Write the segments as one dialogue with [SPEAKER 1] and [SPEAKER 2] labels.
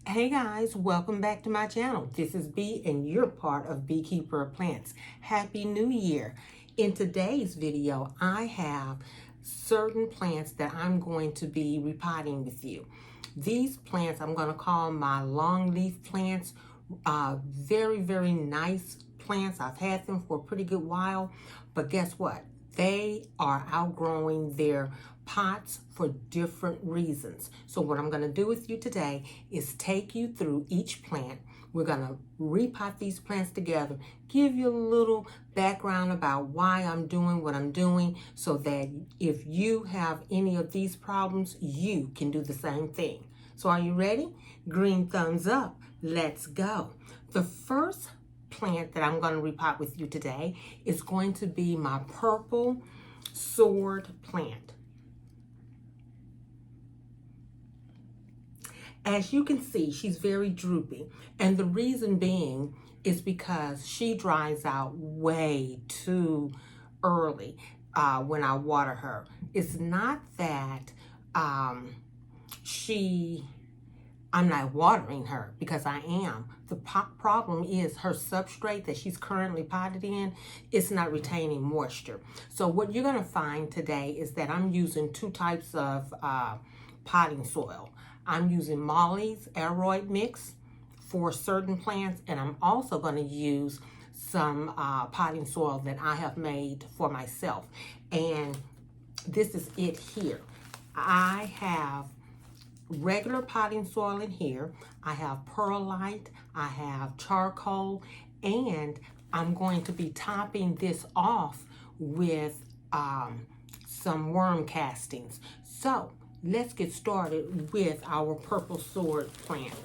[SPEAKER 1] Hey guys, welcome back to my channel. This is B and you're part of Beekeeper Plants. Happy New Year. In today's video, I have certain plants that I'm going to be repotting with you. These plants I'm going to call my long leaf plants. Very nice plants. I've had them for a pretty good while, but guess what? They are outgrowing their pots for different reasons. So what I'm going to do with you today is take you through each plant. We're going to repot these plants together, give you a little background about why I'm doing what I'm doing so that if you have any of these problems, you can do the same thing. So are you ready? Green thumbs up. Let's go. The first plant that I'm going to repot with you today is going to be my purple sword plant. As you can see, she's very droopy, and the reason being is because she dries out way too early when I water her. It's not that I'm not watering her, because I am. The problem is her substrate that she's currently potted in is not retaining moisture. So what you're going to find today is that I'm using two types of potting soil. I'm using Molly's aeroid mix for certain plants, and I'm also going to use some potting soil that I have made for myself. And this is it here. I have regular potting soil in here. I have perlite, I have charcoal, and I'm going to be topping this off with some worm castings. So let's get started with our purple sword plant.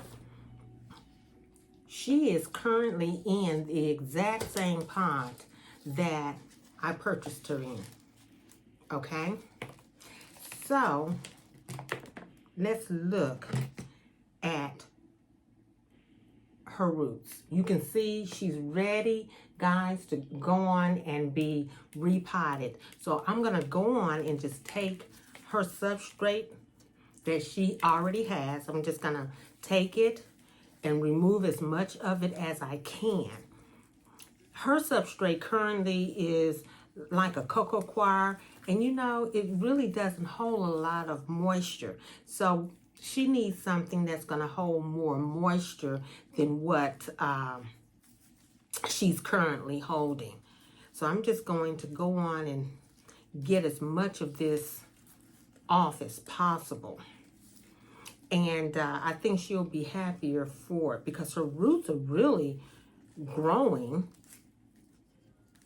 [SPEAKER 1] She is currently in the exact same pot that I purchased her in. Okay, so let's look at her roots. You can see she's ready, guys, to go on and be repotted. So I'm going to go on and just take her substrate that she already has. I'm just going to take it and remove as much of it as I can. Her substrate currently is like a cocoa coir, and you know, it really doesn't hold a lot of moisture. So she needs something that's going to hold more moisture than what she's currently holding. So I'm just going to go on and get as much of this off as possible. And I think she'll be happier for it because her roots are really growing.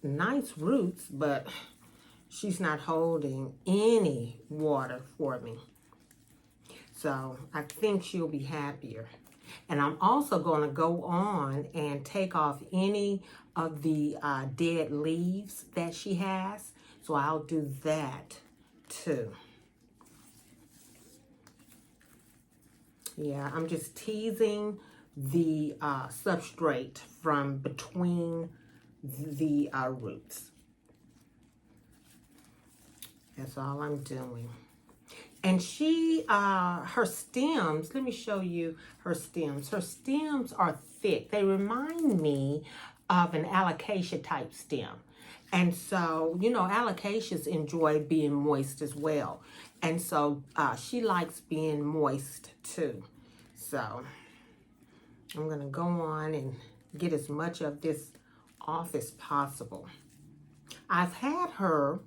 [SPEAKER 1] Nice roots, but she's not holding any water for me. So I think she'll be happier. And I'm also going to go on and take off any of the dead leaves that she has. So I'll do that too. Yeah, I'm just teasing the substrate from between the roots. That's all I'm doing. And she, her stems, let me show you her stems. Her stems are thick. They remind me of an alocasia type stem. And so, you know, alocasias enjoy being moist as well. And so she likes being moist too. So I'm going to go on and get as much of this off as possible. I've had her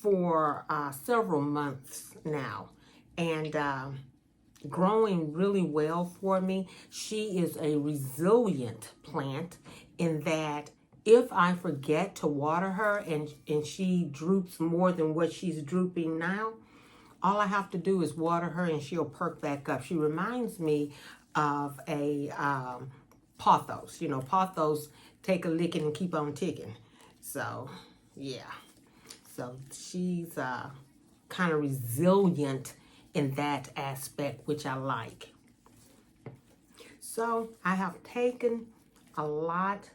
[SPEAKER 1] for several months now, and growing really well for me. She is a resilient plant in that if I forget to water her and she droops more than what she's drooping now, all I have to do is water her and she'll perk back up. She reminds me of a pothos. You know, pothos take a licking and keep on ticking. So, yeah. So she's kind of resilient in that aspect, which I like. So I have taken a lot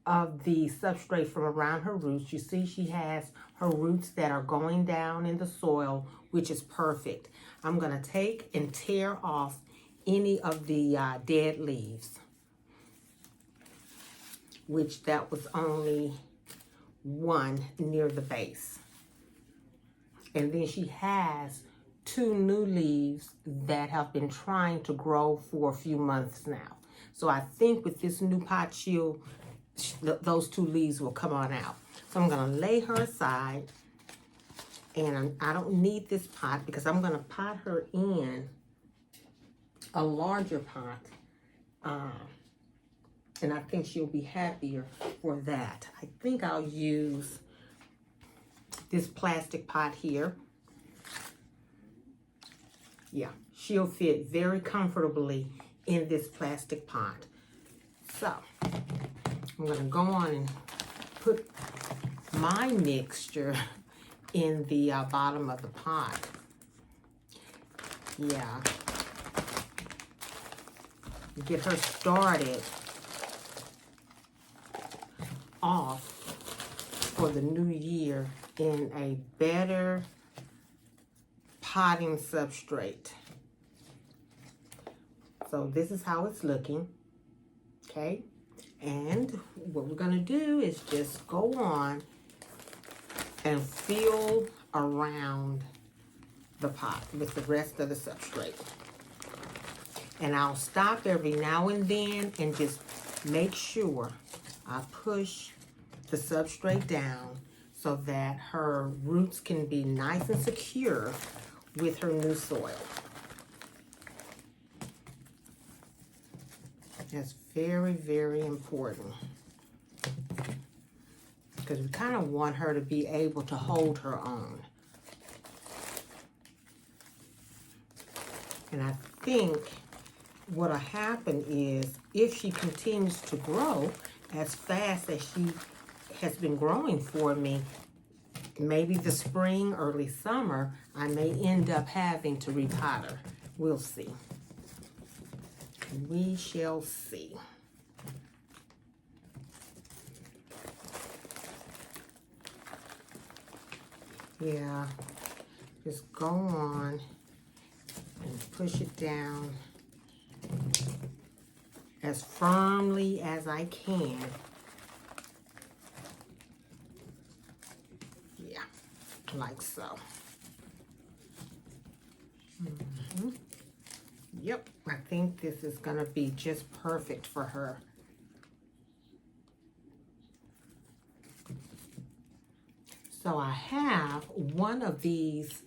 [SPEAKER 1] of the substrate from around her roots. You see she has her roots that are going down in the soil, which is perfect. I'm going to take and tear off any of the dead leaves, which that was only one near the base. And then she has 2 new leaves that have been trying to grow for a few months now. So I think with this new pot, those 2 leaves will come on out. So I'm gonna lay her aside, and I don't need this pot because I'm gonna pot her in a larger pot, and I think she'll be happier for that. I think I'll use this plastic pot here. Yeah, she'll fit very comfortably in this plastic pot. So I'm gonna go on and put my mixture in the bottom of the pot. Yeah. Get her started off for the new year in a better potting substrate. So this is how it's looking, okay? And what we're gonna do is just go on and fill around the pot with the rest of the substrate. And I'll stop every now and then and just make sure I push the substrate down so that her roots can be nice and secure with her new soil. That's very, very important, because we kind of want her to be able to hold her own. And I think what'll happen is, if she continues to grow as fast as she has been growing for me, maybe the spring, early summer, I may end up having to repot her. We'll see. We shall see. Yeah, just go on and push it down as firmly as I can. Yeah, like so. Yep, I think this is gonna be just perfect for her. So I have one of these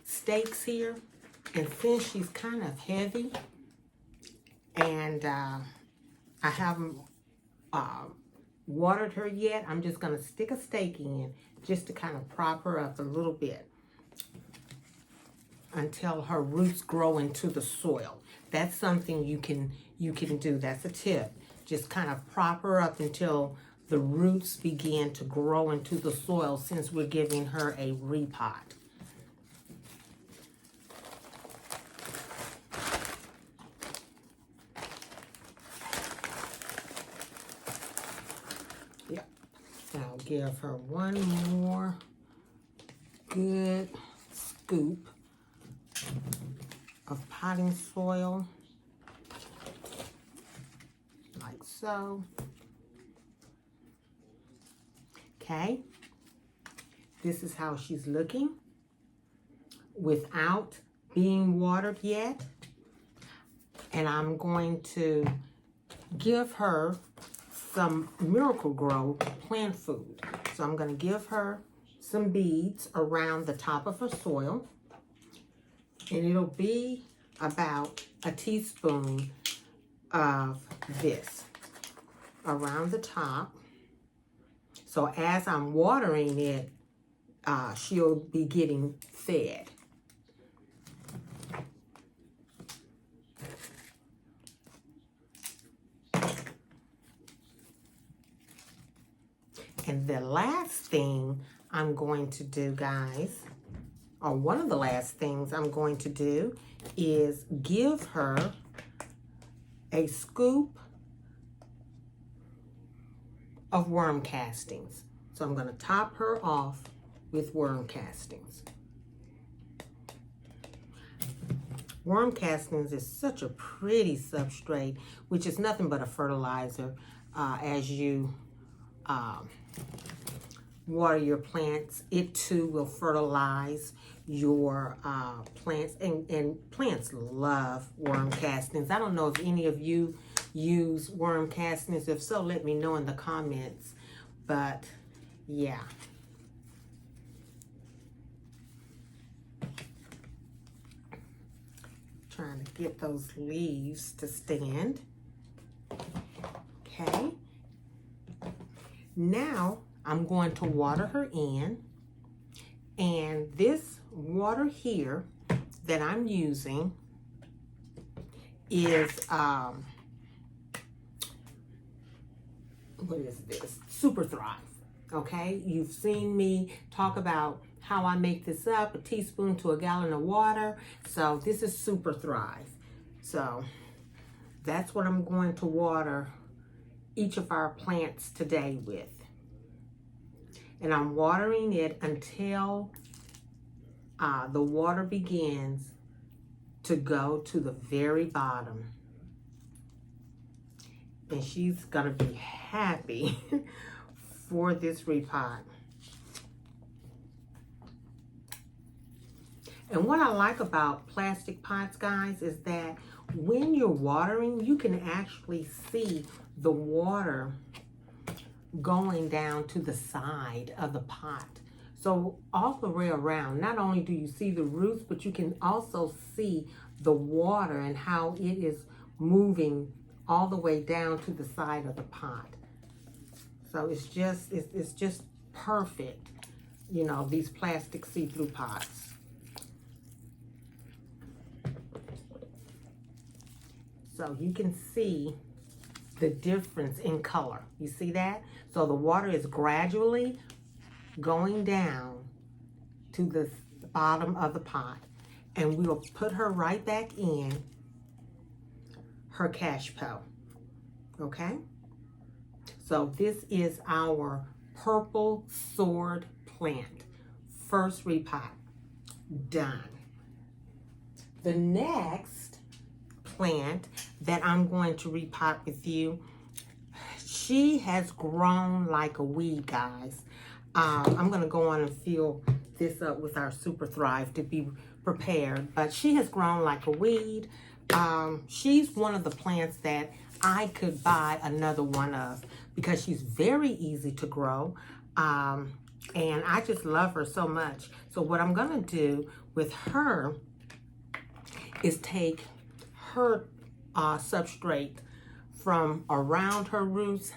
[SPEAKER 1] stakes here, and since she's kind of heavy, and I haven't watered her yet, I'm just gonna stick a stake in just to kind of prop her up a little bit until her roots grow into the soil. That's something you can do. That's a tip. Just kind of prop her up until the roots begin to grow into the soil, since we're giving her a repot. Yep. I'll give her one more good scoop of potting soil, like so. Okay, this is how she's looking without being watered yet. And I'm going to give her some Miracle-Gro plant food. So I'm going to give her some beads around the top of her soil. And it'll be about a teaspoon of this around the top. So as I'm watering it, she'll be getting fed. And the last thing I'm going to do, guys, or one of the last things I'm going to do, is give her a scoop of worm castings. So I'm going to top her off with worm castings. Worm castings is such a pretty substrate, which is nothing but a fertilizer as you water your plants. It too will fertilize your plants, and plants love worm castings. I don't know if any of you use worm castings. If so, let me know in the comments. But yeah. Trying to get those leaves to stand. Okay. Now I'm going to water her in, and this water here that I'm using is what is this? Super Thrive. Okay, you've seen me talk about how I make this up, a teaspoon to a gallon of water. So this is Super Thrive. So that's what I'm going to water each of our plants today with. And I'm watering it until the water begins to go to the very bottom. And she's gonna be happy for this repot. And what I like about plastic pots, guys, is that when you're watering, you can actually see the water going down to the side of the pot. So all the way around, not only do you see the roots, but you can also see the water and how it is moving all the way down to the side of the pot. So it's just perfect, you know, these plastic see-through pots. So you can see the difference in color. You see that? So the water is gradually going down to the bottom of the pot. And we will put her right back in her 𝐾𝐲. Okay? So this is our purple sword plant. First repot. Done. The next plant that I'm going to repot with you, she has grown like a weed, guys. I'm going to go on and fill this up with our Super Thrive to be prepared, but she has grown like a weed. She's one of the plants that I could buy another one of because she's very easy to grow, and I just love her so much. So what I'm going to do with her is take her substrate from around her roots,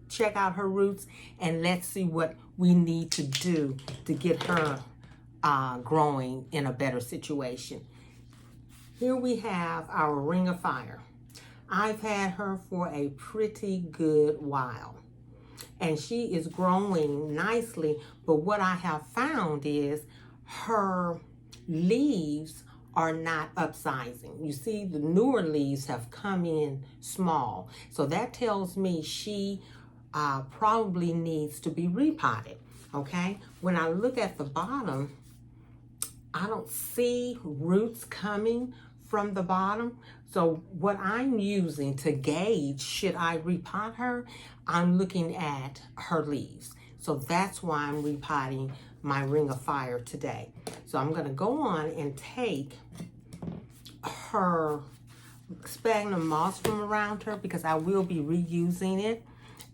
[SPEAKER 1] check out her roots, and let's see what we need to do to get her growing in a better situation. Here we have our Ring of Fire. I've had her for a pretty good while, and she is growing nicely, but what I have found is her leaves are not upsizing. You see, the newer leaves have come in small. So that tells me she probably needs to be repotted, okay? When I look at the bottom, I don't see roots coming from the bottom. So what I'm using to gauge should I repot her, I'm looking at her leaves. So that's why I'm repotting my Ring of Fire today. So I'm going to go on and take her sphagnum moss from around her because I will be reusing it.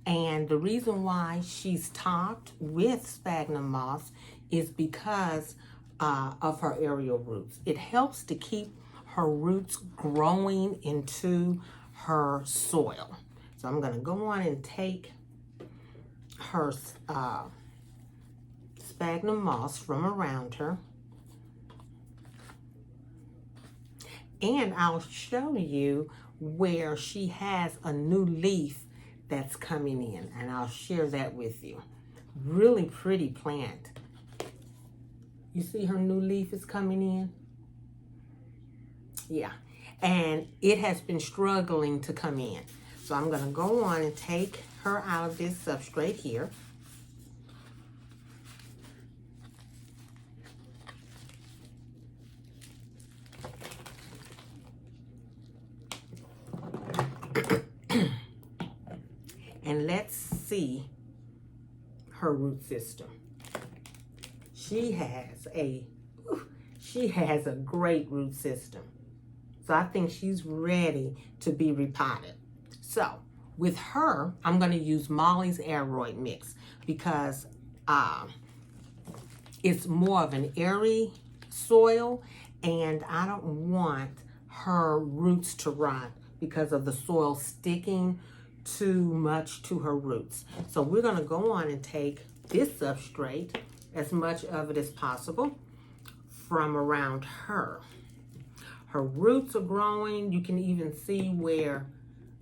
[SPEAKER 1] And the reason why she's topped with sphagnum moss is because of her aerial roots. It helps to keep her roots growing into her soil. So I'm going to go on and take her sphagnum moss from around her, and I'll show you where she has a new leaf that's coming in, and I'll share that with you. Really pretty plant. You see her new leaf is coming in? Yeah, and it has been struggling to come in. So I'm going to go on and take her out of this substrate here. and let's see her root system. She has a great root system. So I think she's ready to be repotted. So with her, I'm going to use Molly's aeroid mix because it's more of an airy soil, and I don't want her roots to rot because of the soil sticking too much to her roots. So we're going to go on and take this substrate, as much of it as possible, from around her. Her roots are growing. You can even see where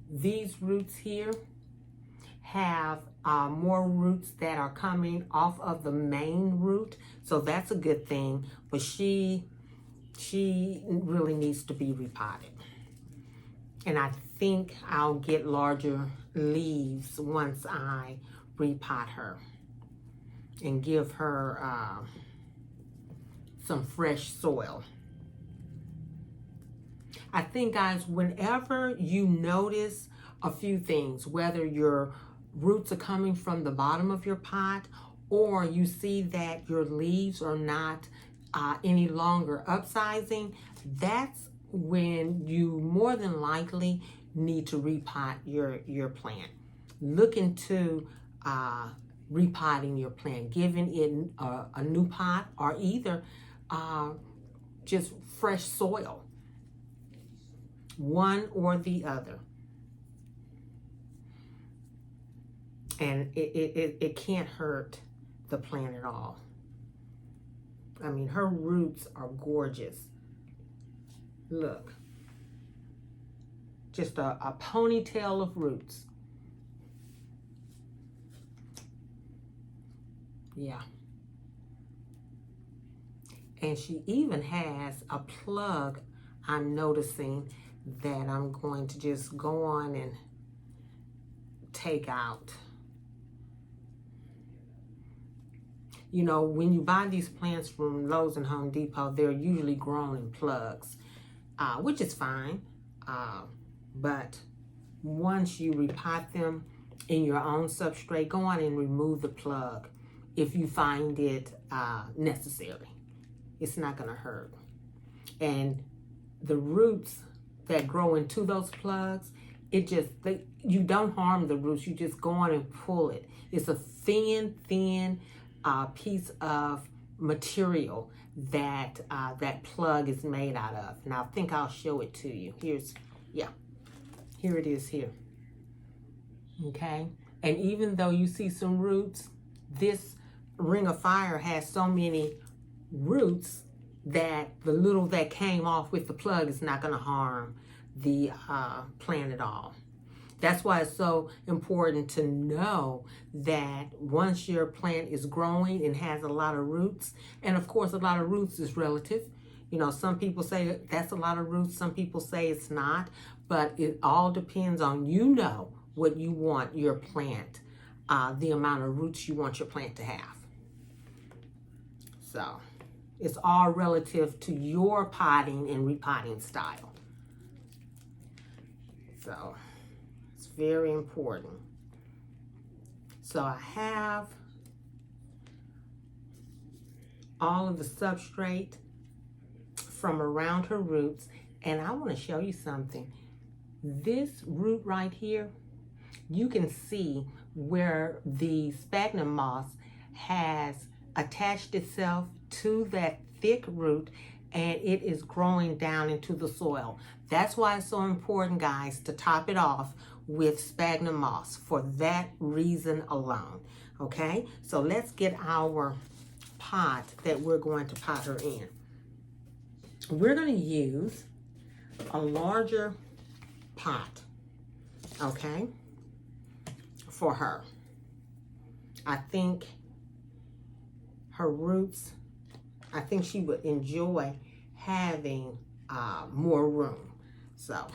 [SPEAKER 1] these roots here have more roots that are coming off of the main root. So that's a good thing. But she really needs to be repotted. And I think I'll get larger leaves once I repot her and give her some fresh soil. I think, guys, whenever you notice a few things, whether your roots are coming from the bottom of your pot or you see that your leaves are not any longer upsizing, that's when you more than likely need to repot your plant. Look into repotting your plant, giving it a new pot, or either just fresh soil. One or the other. And it can't hurt the plant at all. I mean, her roots are gorgeous. Look. Just a ponytail of roots. Yeah. And she even has a plug, I'm noticing, that I'm going to just go on and take out. You know, when you buy these plants from Lowe's and Home Depot, they're usually grown in plugs, which is fine. But once you repot them in your own substrate, go on and remove the plug if you find it necessary. It's not going to hurt. And the roots that grow into those plugs, you don't harm the roots. You just go on and pull it. It's a thin piece of material that that plug is made out of. And I think I'll show it to you. Here it is here. Okay, and even though you see some roots, this ring of fire has so many roots that the little that came off with the plug is not going to harm the plant at all. That's why it's so important to know that once your plant is growing and has a lot of roots, and of course a lot of roots is relative. You know, some people say that's a lot of roots, some people say it's not, but it all depends on what you want your plant, the amount of roots you want your plant to have. So it's all relative to your potting and repotting style. So it's very important. So I have all of the substrate from around her roots, and I want to show you something. This root right here, you can see where the sphagnum moss has attached itself to that thick root, and it is growing down into the soil. That's why it's so important, guys, to top it off with sphagnum moss for that reason alone. Okay, so let's get our pot that we're going to pot her in. We're going to use a larger pot, okay, for her. I think her roots, I think she would enjoy having more room. So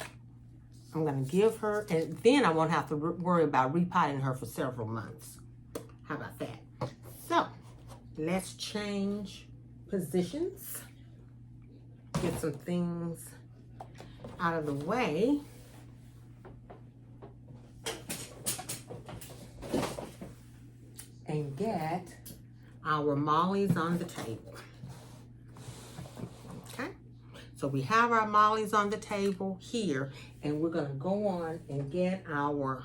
[SPEAKER 1] I'm going to give her, and then I won't have to worry about repotting her for several months. How about that? So let's change positions. Get some things out of the way. get our mollies on the table. Okay, so we have our mollies on the table here, and we're going to go on and get our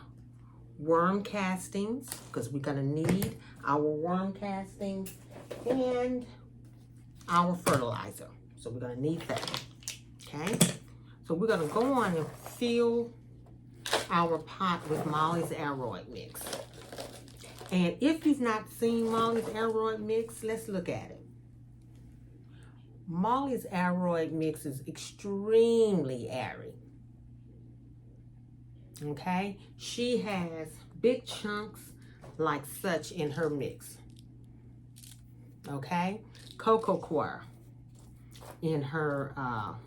[SPEAKER 1] worm castings, because we're going to need our worm castings and our fertilizer. So we're going to need that. Okay, so we're going to go on and fill our pot with Molly's Aroid mix. And if you've not seen Molly's Aroid mix, let's look at it. Molly's Aroid mix is extremely airy. Okay, she has big chunks like such in her mix. Okay, 𝐶𝐞𝐬 in her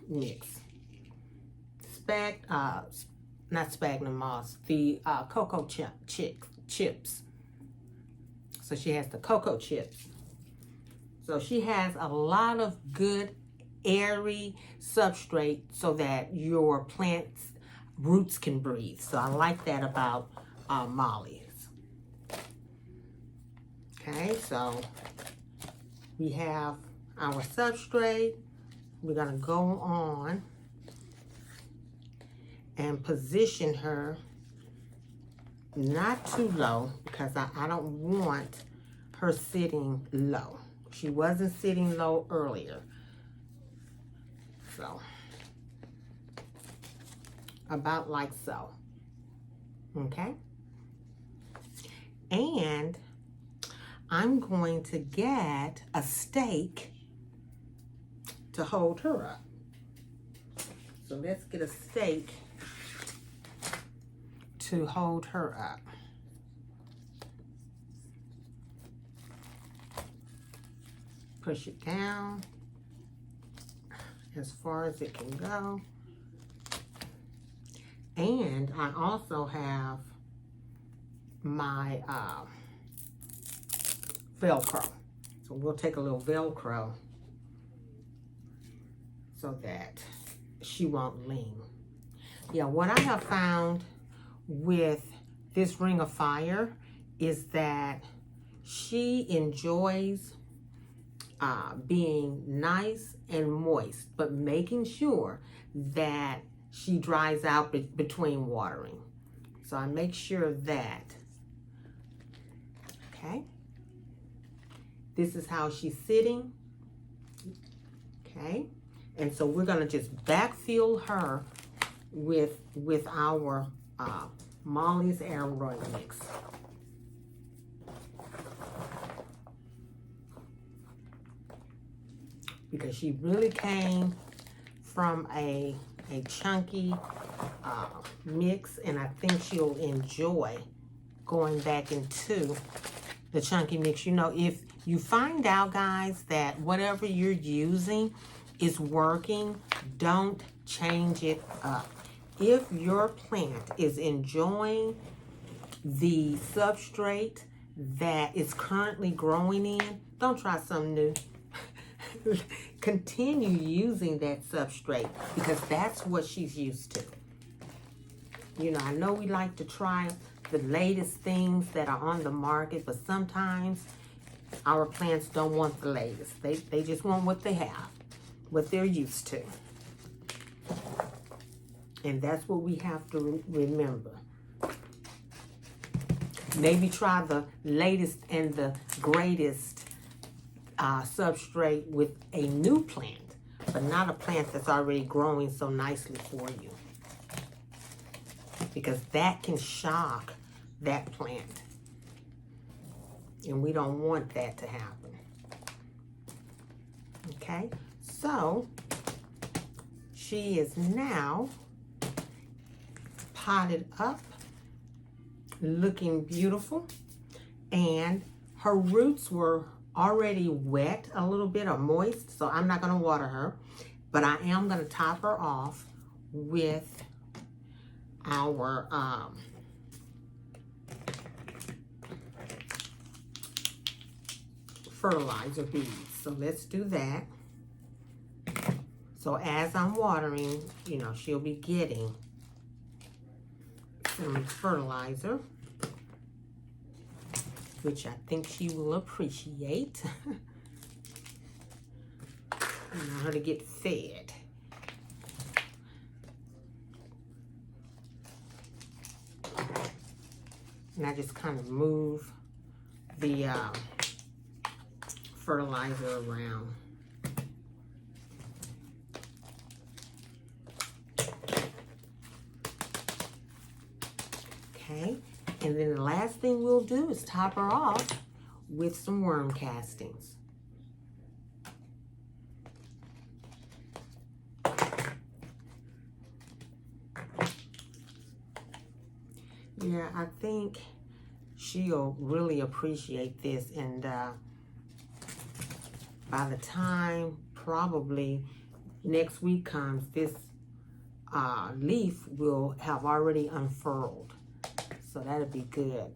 [SPEAKER 1] mix. Not sphagnum moss, the cocoa chips. So she has the cocoa chips. So she has a lot of good airy substrate so that your plant's roots can breathe. So I like that about Molly's. Okay, so we have our substrate. We're gonna go on and position her not too low, because I don't want her sitting low. She wasn't sitting low earlier. So about like so. Okay, and I'm going to get a stake to hold her up. So let's get a stake to hold her up. Push it down as far as it can go. And I also have my Velcro. So we'll take a little Velcro so that she won't lean. Yeah, what I have found with this Ring of Fire is that she enjoys being nice and moist, but making sure that she dries out between watering. So I make sure that, okay, this is how she's sitting, okay, and so we're gonna just backfill her with our Molly's Aroid mix. Because she really came from a chunky mix, and I think she'll enjoy going back into the chunky mix. You know, if you find out, guys, that whatever you're using is working, don't change it up. If your plant is enjoying the substrate that it's currently growing in, don't try something new. Continue using that substrate, because that's what she's used to. You know, I know we like to try the latest things that are on the market, but sometimes our plants don't want the latest. They just want what they have, what they're used to. And that's what we have to remember. Maybe try the latest and the greatest substrate with a new plant, but not a plant that's already growing so nicely for you, because that can shock that plant, and we don't want that to happen. Okay, so she is now potted up, looking beautiful, and her roots were already wet a little bit, or moist, so I'm not going to water her, but I am going to top her off with our fertilizer beads. So let's do that. So as I'm watering, you know, she'll be getting some fertilizer. which I think she will appreciate. I want her to get fed. And I just kind of move the fertilizer around. Okay, and then the last thing we'll do is top her off with some worm castings. Yeah, I think she'll really appreciate this, and by the time probably next week comes, this leaf will have already unfurled. So that'll be good.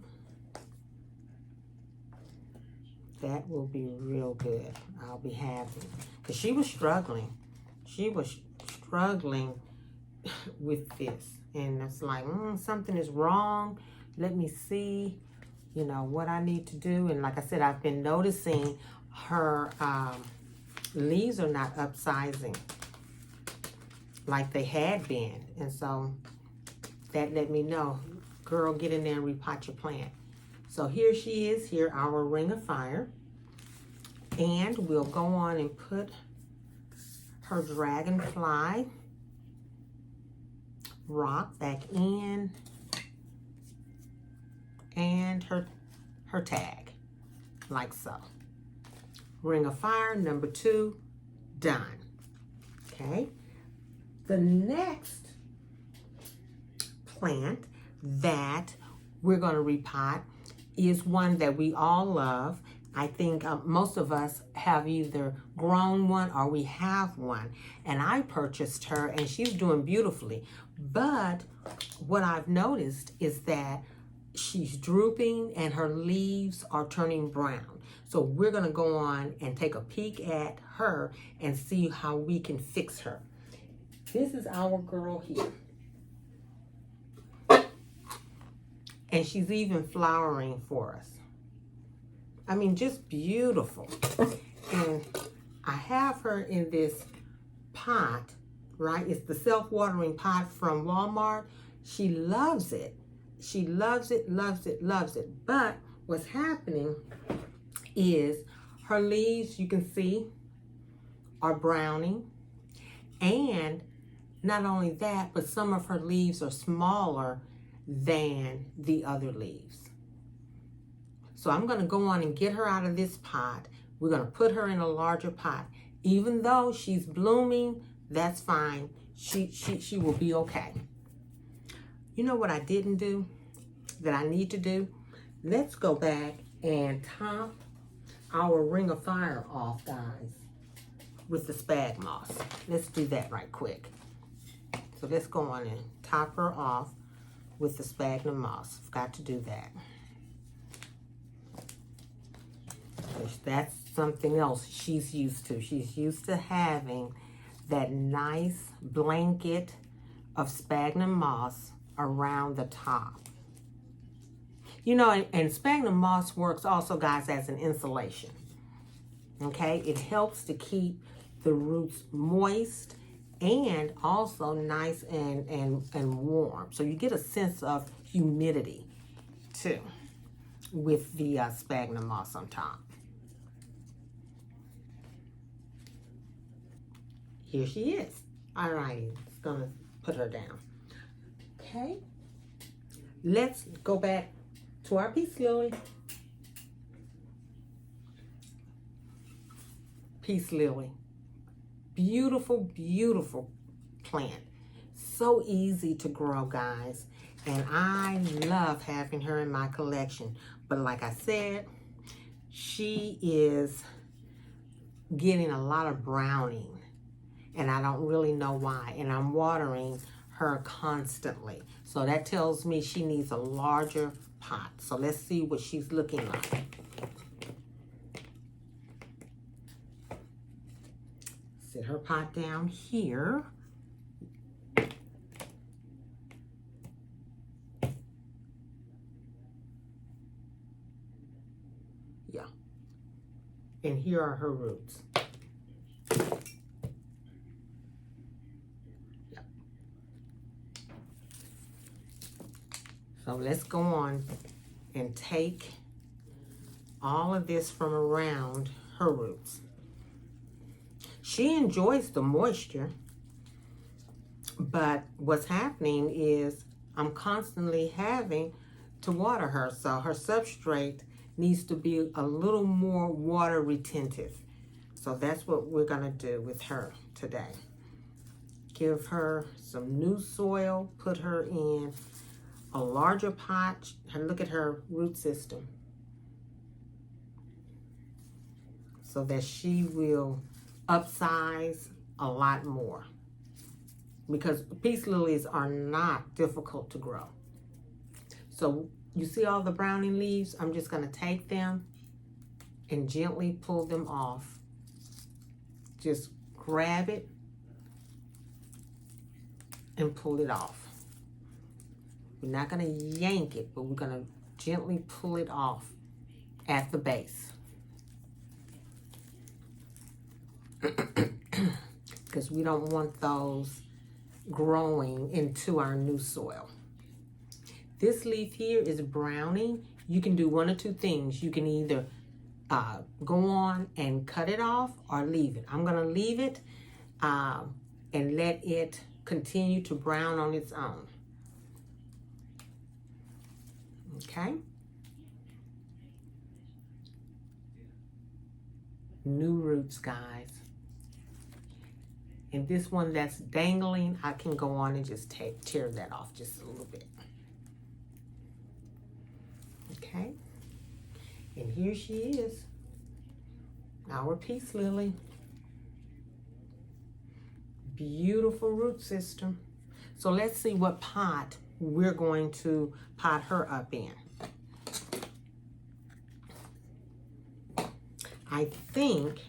[SPEAKER 1] That will be real good. I'll be happy. Because she was struggling. She was struggling with this. And it's like, something is wrong. Let me see, you know, what I need to do. And like I said, I've been noticing her leaves are not upsizing like they had been. And so that let me know, girl, get in there and repot your plant. So here she is, here our ring of fire. And we'll go on and put her dragonfly rock back in, and her tag, like so. Ring of fire, number 2, done. Okay. The next plant that we're going to repot is one that we all love. I think most of us have either grown one or we have one. And I purchased her and she's doing beautifully. But what I've noticed is that she's drooping and her leaves are turning brown. So we're going to go on and take a peek at her and see how we can fix her. This is our girl here. And she's even flowering for us. I mean, just beautiful. And I have her in this pot, right? It's the self-watering pot from Walmart. She loves it. She loves it, loves it, loves it. But what's happening is her leaves, you can see, are browning. And not only that, but some of her leaves are smaller than the other leaves. So I'm going to go on and get her out of this pot. We're going to put her in a larger pot. Even though she's blooming, that's fine. She will be okay. You know what I didn't do that I need to do? Let's go back and top our ring of fire off, guys, with the spag moss. Let's do that right quick. So let's go on and top her off with the sphagnum moss. I've got to do that. That's something else she's used to. She's used to having that nice blanket of sphagnum moss around the top. You know, and sphagnum moss works also, guys, as an insulation. Okay? It helps to keep the roots moist and also nice and warm. So you get a sense of humidity, too, with the sphagnum moss on top. Here she is. All right, it's gonna put her down. Okay, let's go back to our peace lily. Peace lily. Beautiful, beautiful plant. So easy to grow, guys. And I love having her in my collection. But like I said, she is getting a lot of browning. And I don't really know why. And I'm watering her constantly. So that tells me she needs a larger pot. So let's see what she's looking like. Set her pot down here. Yeah. And here are her roots. Yeah. So let's go on and take all of this from around her roots. She enjoys the moisture, but what's happening is I'm constantly having to water her, so her substrate needs to be a little more water retentive. So that's what we're gonna do with her today. Give her some new soil, put her in a larger pot, and look at her root system, so that she will upsize a lot more, because peace lilies are not difficult to grow. So you see all the browning leaves? I'm just gonna take them and gently pull them off. Just grab it and pull it off. We're not gonna yank it, but we're gonna gently pull it off at the base. Because we don't want those growing into our new soil. This leaf here is browning. You can do one or two things. You can either go on and cut it off or leave it. I'm gonna leave it and let it continue to brown on its own. Okay. New roots, guys. And this one that's dangling, I can go on and just tear that off just a little bit. Okay. And here she is, our peace lily. Beautiful root system. So let's see what pot we're going to pot her up in. I think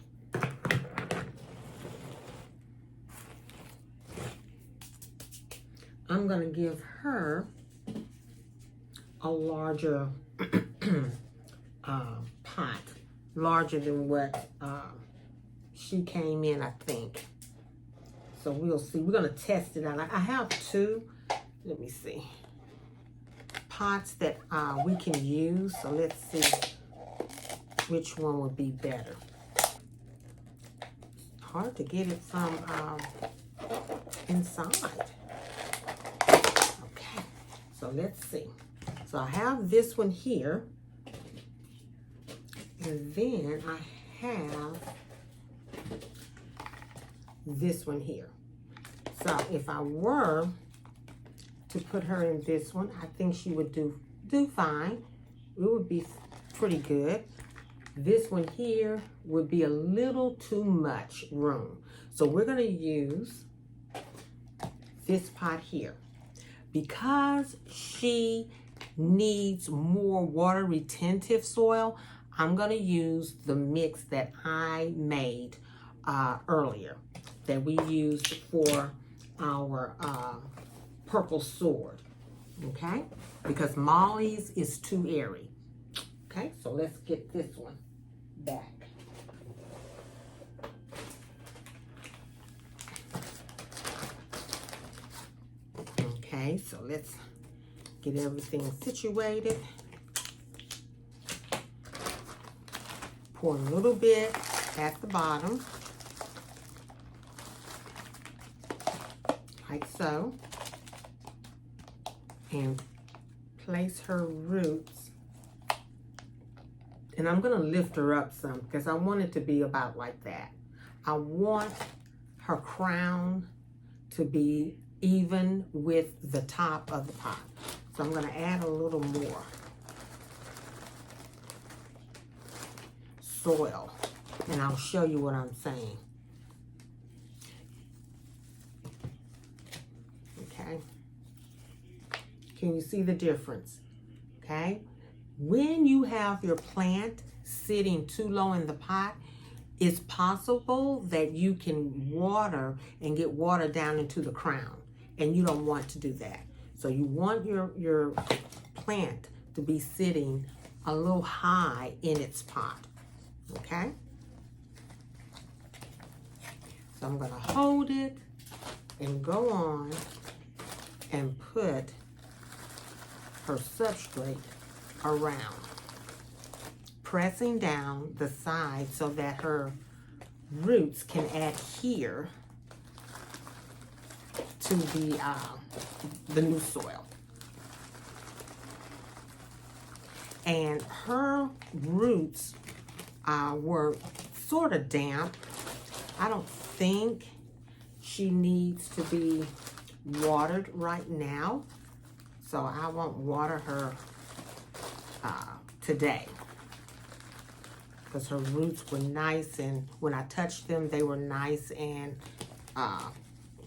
[SPEAKER 1] I'm going to give her a larger pot, larger than what she came in, I think. So we'll see. We're going to test it out. I have two, let me see, pots that we can use. So let's see which one would be better. Hard to get it from inside. Okay, so let's see. So I have this one here, and then I have this one here. So if I were to put her in this one, I think she would do fine. It would be pretty good. This one here would be a little too much room. So we're gonna use this pot here. Because she needs more water retentive soil, I'm gonna use the mix that I made earlier, that we used for our purple sword, okay? Because Molly's is too airy. Okay, so let's get this one back. Okay, so let's get everything situated. Pour a little bit at the bottom, like so, and place her roots. And I'm gonna lift her up some because I want it to be about like that. I want her crown to be even with the top of the pot. So I'm gonna add a little more soil, and I'll show you what I'm saying. Okay. Can you see the difference? Okay. When you have your plant sitting too low in the pot, it's possible that you can water and get water down into the crown, and you don't want to do that. So you want your plant to be sitting a little high in its pot, okay? So I'm gonna hold it and go on and put her substrate around, pressing down the side so that her roots can adhere to the new soil. And her roots were sort of damp. I don't think she needs to be watered right now, so I won't water her today, because her roots were nice, and when I touched them, they were nice and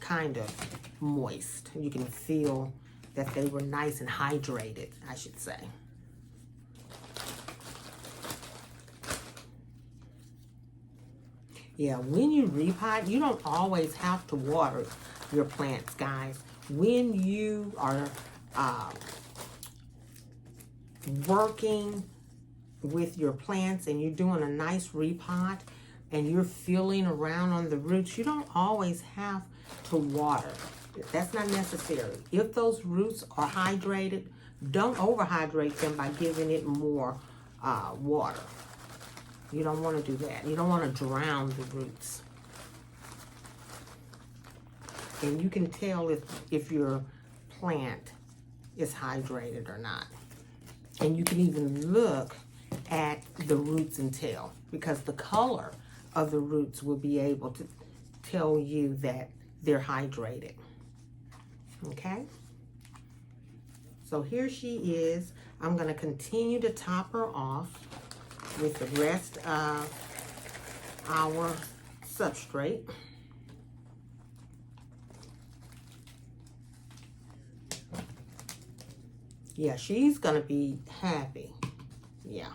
[SPEAKER 1] kind of moist. You can feel that they were nice and hydrated, I should say. Yeah, when you repot, you don't always have to water your plants, guys. When you are working with your plants and you're doing a nice repot and you're feeling around on the roots, you don't always have to water. That's not necessary. If those roots are hydrated, don't overhydrate them by giving it more water. You don't want to do that. You don't want to drown the roots. And you can tell if your plant is hydrated or not. And you can even look at the roots and tell, because the color of the roots will be able to tell you that they're hydrated. Okay? So here she is. I'm going to continue to top her off with the rest of our substrate. Yeah, she's gonna be happy. Yeah,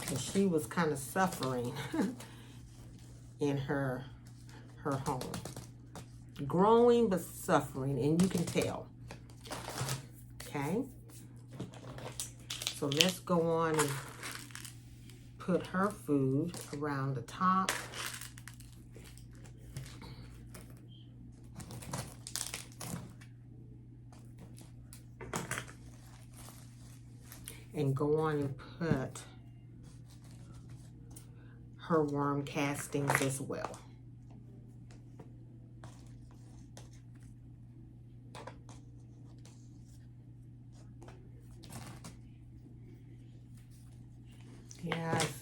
[SPEAKER 1] and she was kind of suffering in her home, growing but suffering, and you can tell. Okay, so let's go on and put her food around the top. And go on and put her worm castings as well. Yeah, it's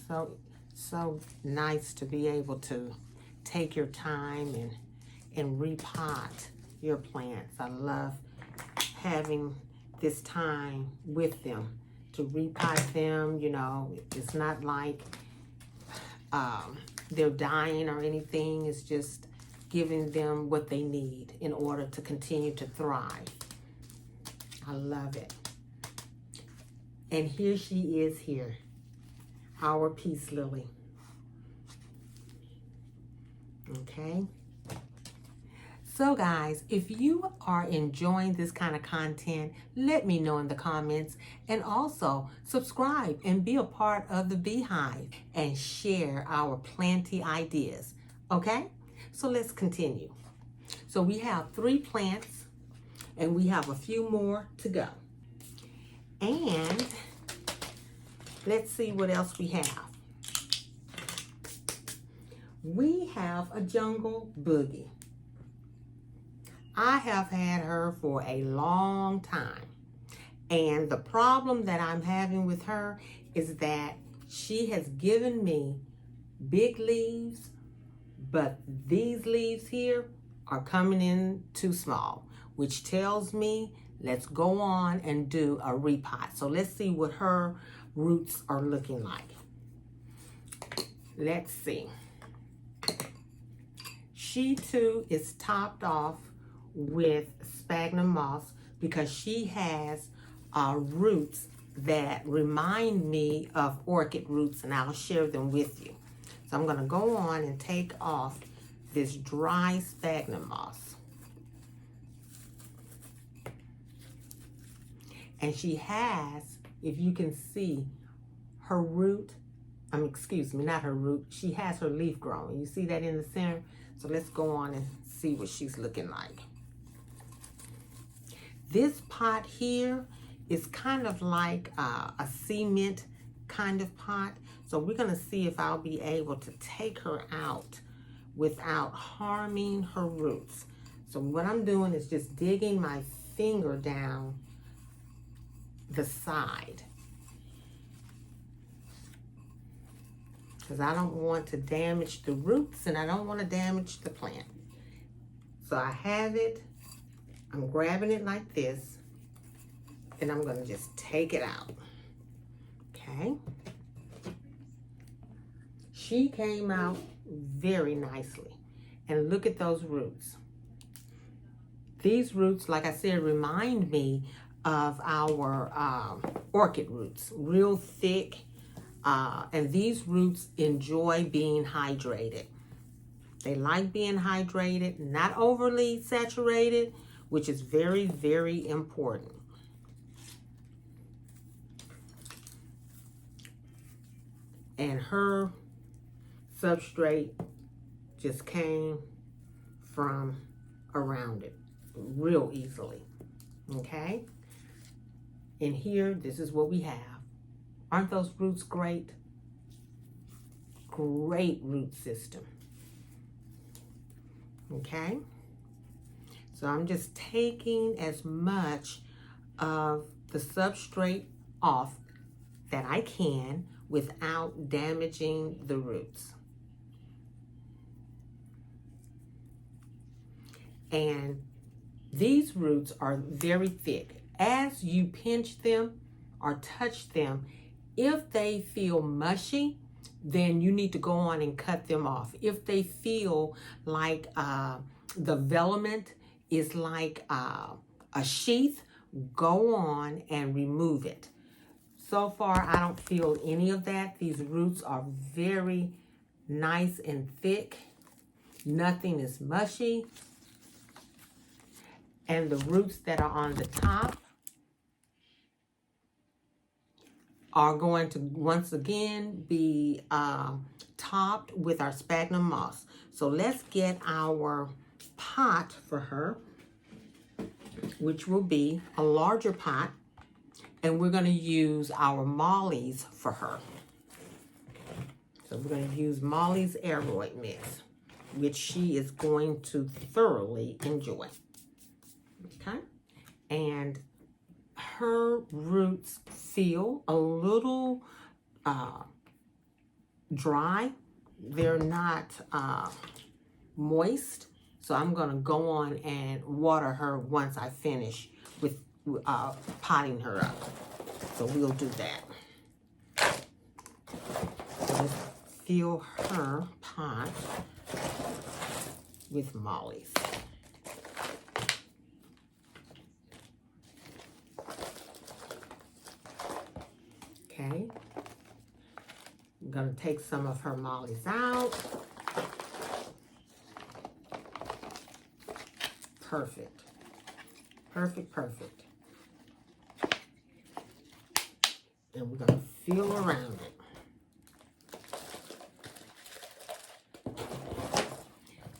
[SPEAKER 1] so nice to be able to take your time and repot your plants. I love having this time with them to repot them. You know, it's not like they're dying or anything. It's just giving them what they need in order to continue to thrive. I love it. And here she is here, our peace lily. Okay. So guys, if you are enjoying this kind of content, let me know in the comments, and also subscribe and be a part of the Beehive and share our planty ideas. Okay, so let's continue. So we have 3 plants and we have a few more to go. And let's see what else we have. We have a jungle boogie. I have had her for a long time. And the problem that I'm having with her is that she has given me big leaves, but these leaves here are coming in too small, which tells me let's go on and do a repot. So let's see what her roots are looking like. Let's see. She too is topped off with sphagnum moss because she has roots that remind me of orchid roots, and I'll share them with you. So I'm going to go on and take off this dry sphagnum moss. And she has if you can see her root, excuse me, not her root, she has her leaf growing. You see that in the center? So let's go on and see what she's looking like. This pot here is kind of like a cement kind of pot. So we're going to see if I'll be able to take her out without harming her roots. So what I'm doing is just digging my finger down the side, because I don't want to damage the roots and I don't want to damage the plant. So I have it, I'm grabbing it like this, and I'm going to just take it out. Okay. She came out very nicely. And look at those roots. These roots, like I said, remind me of our orchid roots, real thick. And these roots enjoy being hydrated. They like being hydrated, not overly saturated, which is very, very important. And her substrate just came from around it real easily. Okay? And here, this is what we have. Aren't those roots great? Great root system. Okay? So I'm just taking as much of the substrate off that I can without damaging the roots. And these roots are very thick. As you pinch them or touch them, if they feel mushy, then you need to go on and cut them off. If they feel like the velament is like a sheath, go on and remove it. So far, I don't feel any of that. These roots are very nice and thick. Nothing is mushy. And the roots that are on the top are going to, once again, be topped with our sphagnum moss. So let's get our pot for her, which will be a larger pot. And we're going to use our Molly's for her. So we're going to use Molly's aeroid mix, which she is going to thoroughly enjoy. Okay? And her roots feel a little dry. They're not moist. So I'm going to go on and water her once I finish with potting her up. So we'll do that. So let's fill her pot with Molly's. Okay. I'm going to take some of her Molly's out. Perfect. Perfect, perfect. And we're going to feel around it.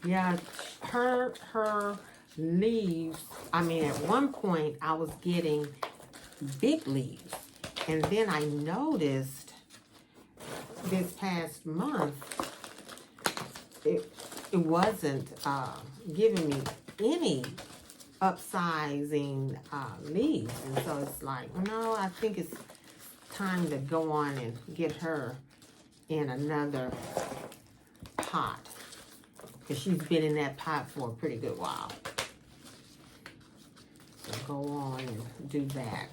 [SPEAKER 1] Yeah, her leaves, I mean, at one point I was getting big leaves. And then I noticed this past month, it wasn't giving me any upsizing leaves. And so it's like, no, I think it's time to go on and get her in another pot, because she's been in that pot for a pretty good while. So go on and do that.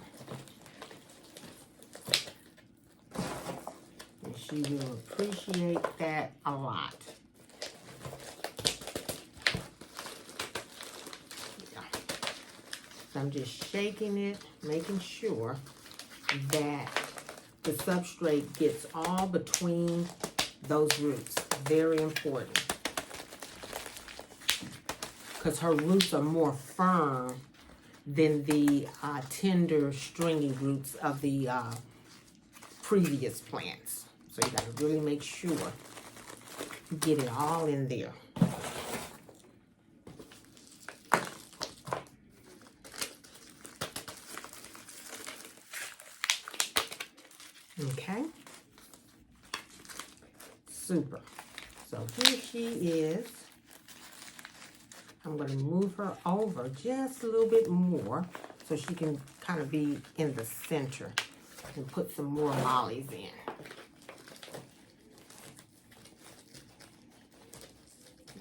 [SPEAKER 1] And she will appreciate that a lot. Yeah. So I'm just shaking it, making sure that the substrate gets all between those roots. Very important. Because her roots are more firm than the tender, stringy roots of the previous plants. So you got to really make sure you get it all in there. Okay. Super. So here she is. I'm going to move her over just a little bit more so she can kind of be in the center and put some more lollies in.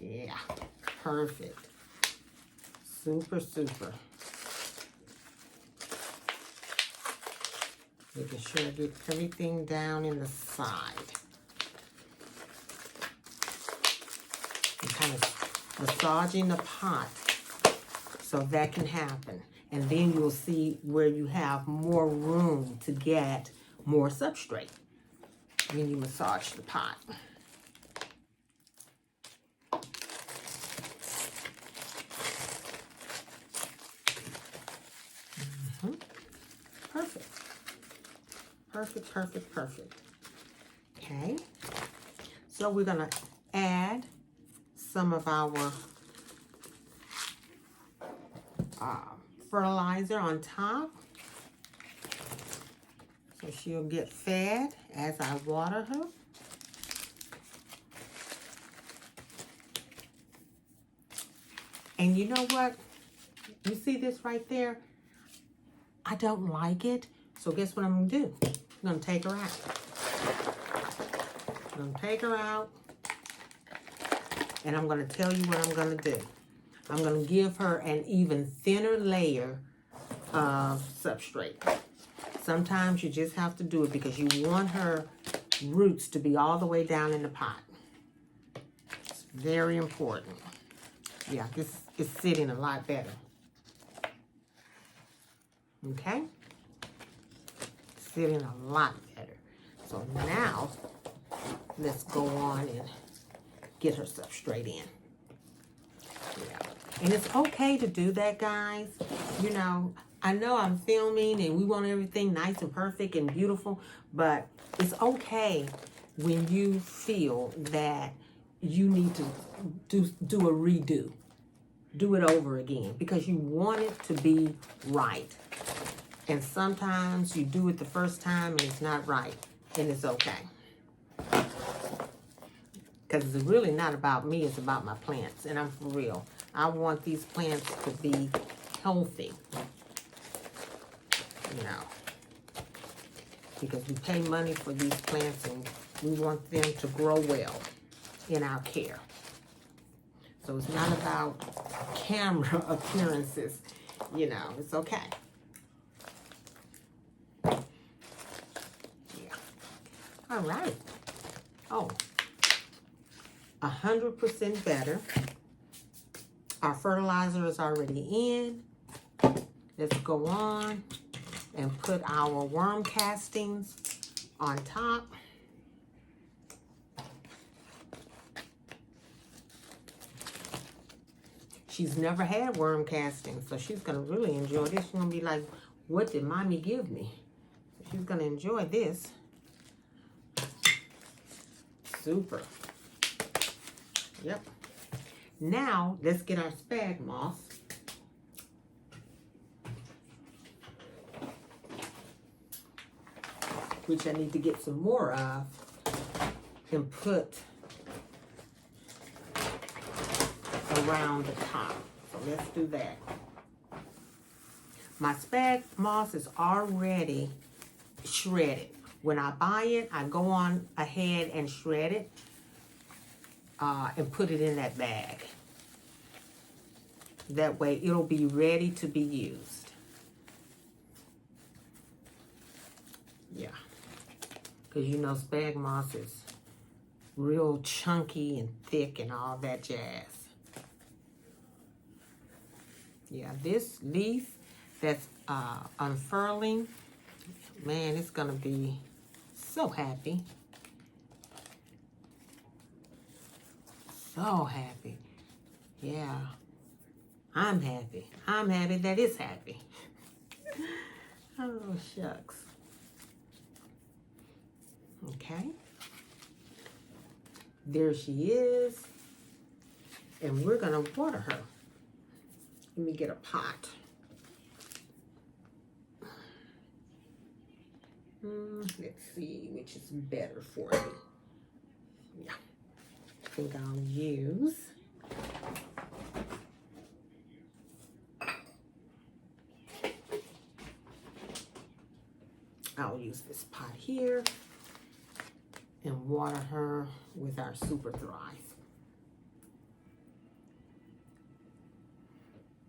[SPEAKER 1] Yeah, perfect. Super, super. Making sure I get everything down in the side. And kind of massaging the pot so that can happen. And then you'll see where you have more room to get more substrate when you massage the pot. Perfect. Perfect, perfect, perfect. Okay. So we're going to add some of our fertilizer on top. So she'll get fed as I water her. And you know what? You see this right there? I don't like it. So guess what I'm going to do? I'm going to take her out. I'm going to take her out. And I'm going to tell you what I'm going to do. I'm going to give her an even thinner layer of substrate. Sometimes you just have to do it because you want her roots to be all the way down in the pot. It's very important. Yeah, this is sitting a lot better. Okay? Sitting a lot better. So now, let's go on and get her substrate in. Yeah. And it's okay to do that, guys. You know I'm filming and we want everything nice and perfect and beautiful, but it's okay when you feel that you need to do a redo. Do it over again because you want it to be right. And sometimes you do it the first time and it's not right, and it's okay. Because it's really not about me, it's about my plants, and I'm for real. I want these plants to be healthy, you know, because we pay money for these plants and we want them to grow well in our care. So it's not about camera appearances, you know, it's okay. All right. Oh, 100% better. Our fertilizer is already in. Let's go on and put our worm castings on top. She's never had worm castings, so she's going to really enjoy this. She's going to be like, what did mommy give me? She's going to enjoy this. Super. Yep. Now, let's get our spag moss. Which I need to get some more of and put around the top. So let's do that. My spag moss is already shredded. When I buy it, I go on ahead and shred it and put it in that bag. That way it'll be ready to be used. Yeah. Because you know spag moss is real chunky and thick and all that jazz. Yeah, this leaf that's unfurling, man, it's going to be so happy. So happy. Yeah. I'm happy. I'm happy that it's happy. Oh, shucks. Okay. There she is. And we're going to water her. Let me get a pot. Let's see which is better for me. Yeah. I think I'll use this pot here and water her with our Super Thrive.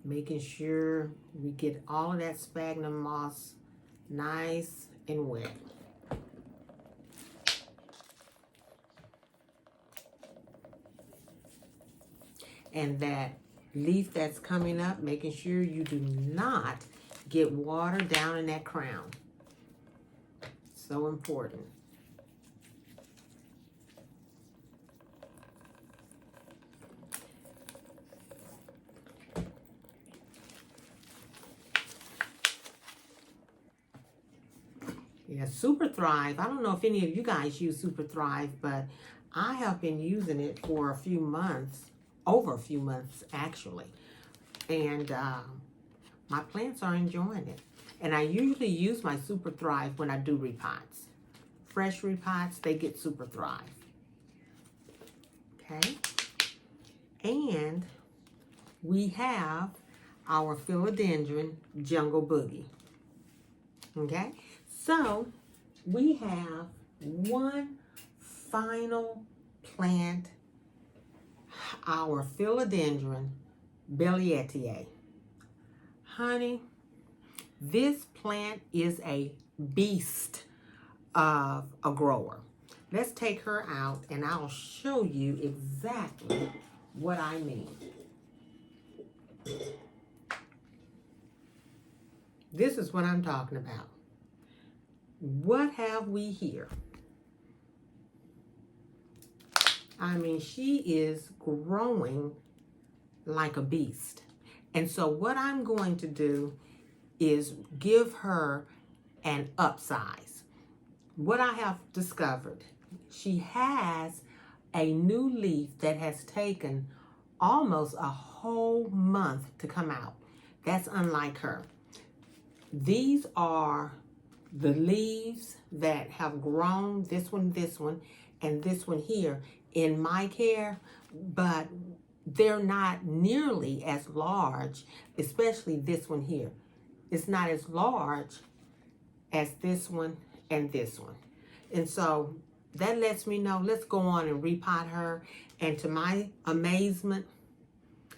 [SPEAKER 1] Making sure we get all of that sphagnum moss nice and wet. And that leaf that's coming up, making sure you do not get water down in that crown. So important. Yeah, Super Thrive. I don't know if any of you guys use Super Thrive, but I have been using it for a few months, over a few months actually. And my plants are enjoying it. And I usually use my Super Thrive when I do repots. Fresh repots, they get Super Thrive. Okay. And we have our Philodendron Jungle Boogie. Okay. So we have one final plant, our Philodendron Billietiae. Honey, this plant is a beast of a grower. Let's take her out and I'll show you exactly what I mean. This is what I'm talking about. What have we here? I mean, she is growing like a beast. And so what I'm going to do is give her an upsize. What I have discovered, she has a new leaf that has taken almost a whole month to come out. That's unlike her. These are the leaves that have grown, this one, and this one here in my care, but they're not nearly as large, especially this one here. It's not as large as this one and this one. And so that lets me know, let's go on and repot her. And to my amazement,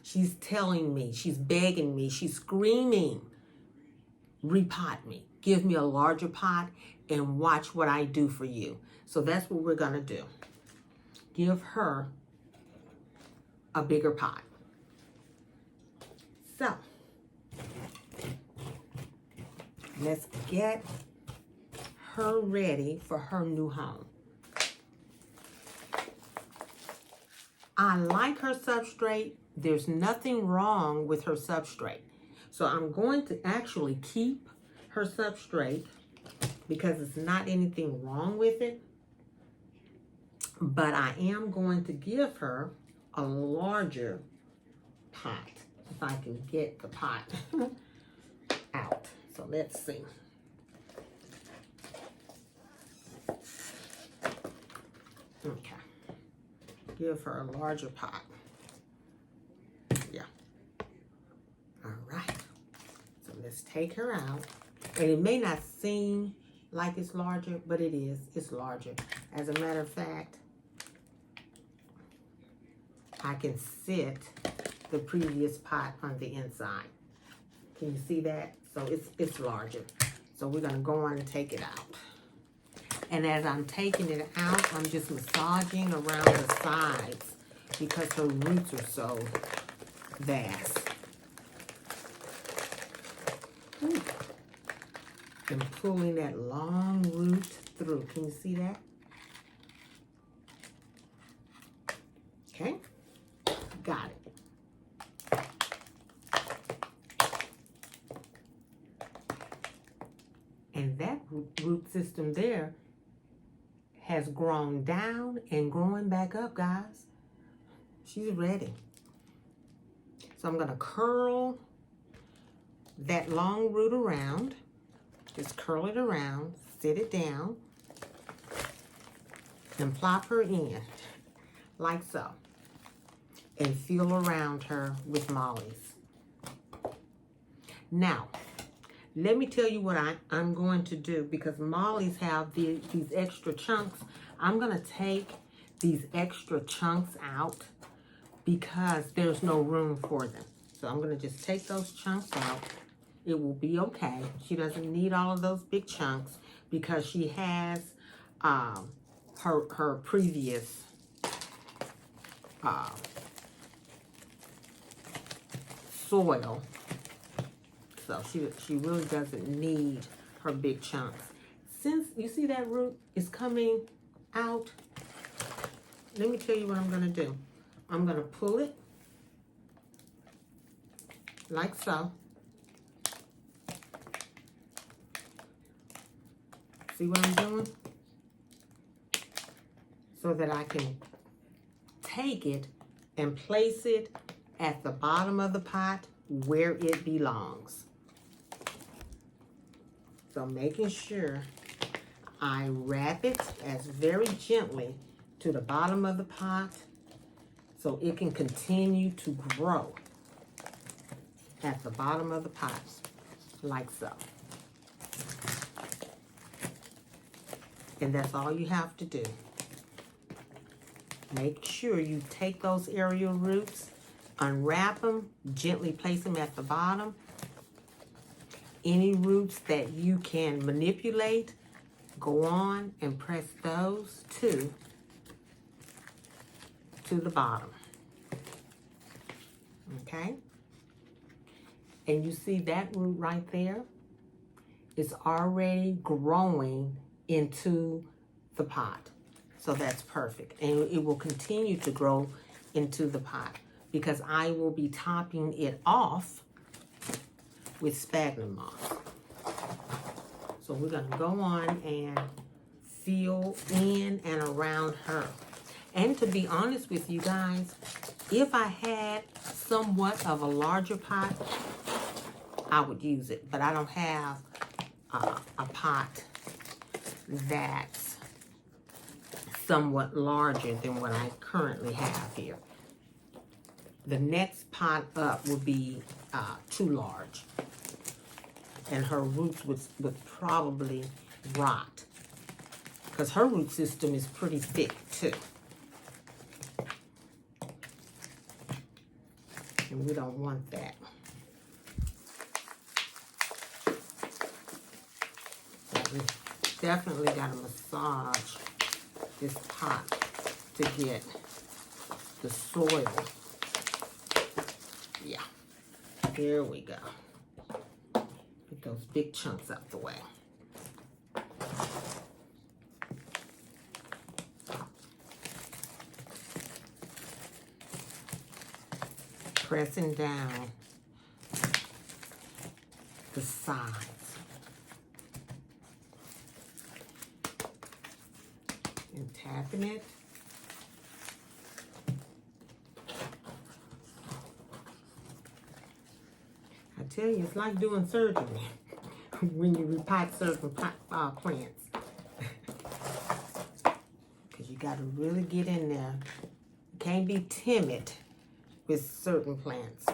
[SPEAKER 1] she's telling me, she's begging me, she's screaming, repot me. Give me a larger pot and watch what I do for you. So that's what we're gonna do. Give her a bigger pot. So let's get her ready for her new home. I like her substrate. There's nothing wrong with her substrate. So I'm going to actually keep her substrate because it's not anything wrong with it. But I am going to give her a larger pot, if I can get the pot out. So let's see. Okay. Give her a larger pot. Yeah. All right. So let's take her out. And it may not seem like it's larger, but it is. It's larger. As a matter of fact, I can sit the previous pot on the inside. Can you see that? So it's larger. So we're gonna go on and take it out. And as I'm taking it out, I'm just massaging around the sides because her roots are so vast. Ooh. And pulling that long root through. Can you see that? Okay. Got it. And that root system there has grown down and growing back up, guys. She's ready. So I'm going to curl that long root around. Just curl it around, sit it down, and plop her in like so. And feel around her with mollies. Now, let me tell you what I'm going to do, because mollies have these extra chunks. I'm going to take these extra chunks out because there's no room for them. So I'm going to just take those chunks out. It will be okay. She doesn't need all of those big chunks because she has her previous soil. So she really doesn't need her big chunks. Since you see that root is coming out, let me tell you what I'm going to do. I'm going to pull it like so. See what I'm doing? So that I can take it and place it at the bottom of the pot where it belongs. So making sure I wrap it as very gently to the bottom of the pot so it can continue to grow at the bottom of the pot, like so. And that's all you have to do. Make sure you take those aerial roots, unwrap them, gently place them at the bottom. Any roots that you can manipulate, go on and press those to the bottom. Okay? And you see that root right there is already growing into the pot. So that's perfect. And it will continue to grow into the pot because I will be topping it off with sphagnum moss. So we're going to go on and fill in and around her. And to be honest with you guys, if I had somewhat of a larger pot, I would use it. But I don't have a pot that's somewhat larger than what I currently have here. The next pot up would be too large. And her roots would probably rot. Because her root system is pretty thick too. And we don't want that. So we definitely got to massage this pot to get the soil. Yeah, there we go. Get those big chunks out the way. Pressing down the sides. And tapping it. I tell you, it's like doing surgery when you repot certain plants. Because you got to really get in there. You can't be timid with certain plants.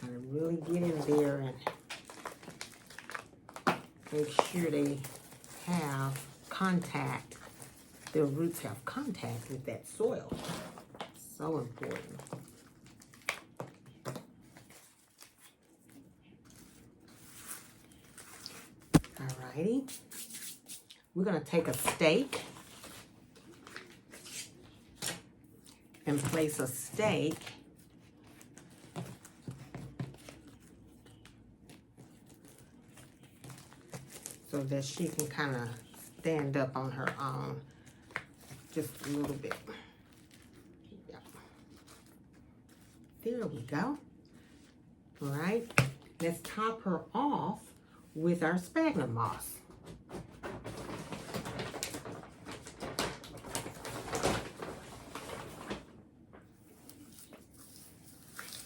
[SPEAKER 1] Got to really get in there and make sure they have contact, their roots have contact with that soil. So important. Alrighty. We're going to take a stake and place a stake so that she can kind of stand up on her own just a little bit. Yep. There we go. All right. let's top her off with our sphagnum moss.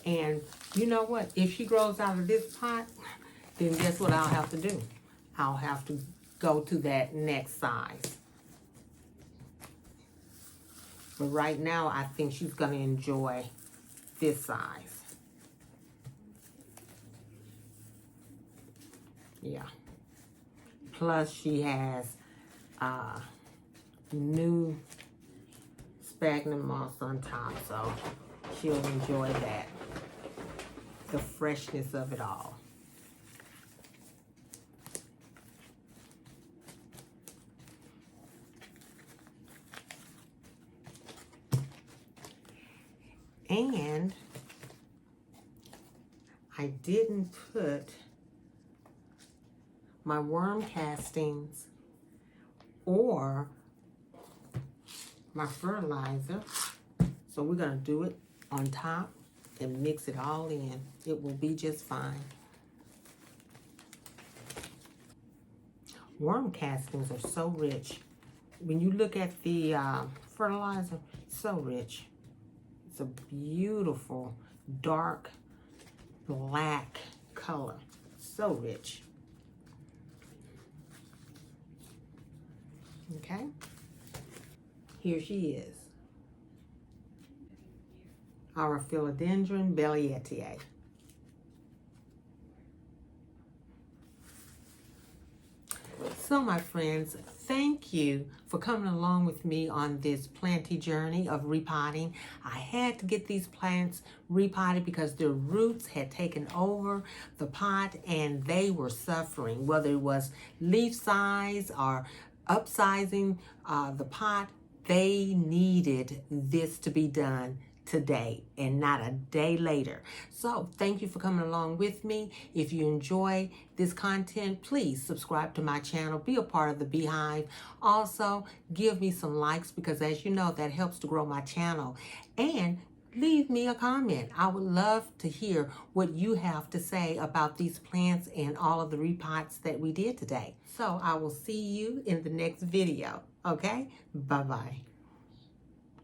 [SPEAKER 1] And you know what? If she grows out of this pot, then guess what I'll have to do? I'll have to go to that next size. But right now, I think she's going to enjoy this size. Yeah. Plus, she has new sphagnum moss on top, so she'll enjoy that. The freshness of it all. And I didn't put my worm castings or my fertilizer, so we're going to do it on top and mix it all in. It will be just fine. Worm castings are so rich. When you look at the fertilizer, it's so rich. It's a beautiful, dark, black color. So rich. Okay? Here she is. Our Philodendron Billietiae. So, my friends, thank you for coming along with me on this planty journey of repotting. I had to get these plants repotted because their roots had taken over the pot and they were suffering, whether it was leaf size or upsizing the pot. They needed this to be done today and not a day later. So thank you for coming along with me. If you enjoy this content, please subscribe to my channel, be a part of the Beehive. Also, give me some likes because, as you know, that helps to grow my channel. And leave me a comment. I would love to hear what you have to say about these plants and all of the repots that we did today. So I will see you in the next video. Okay? Bye-bye.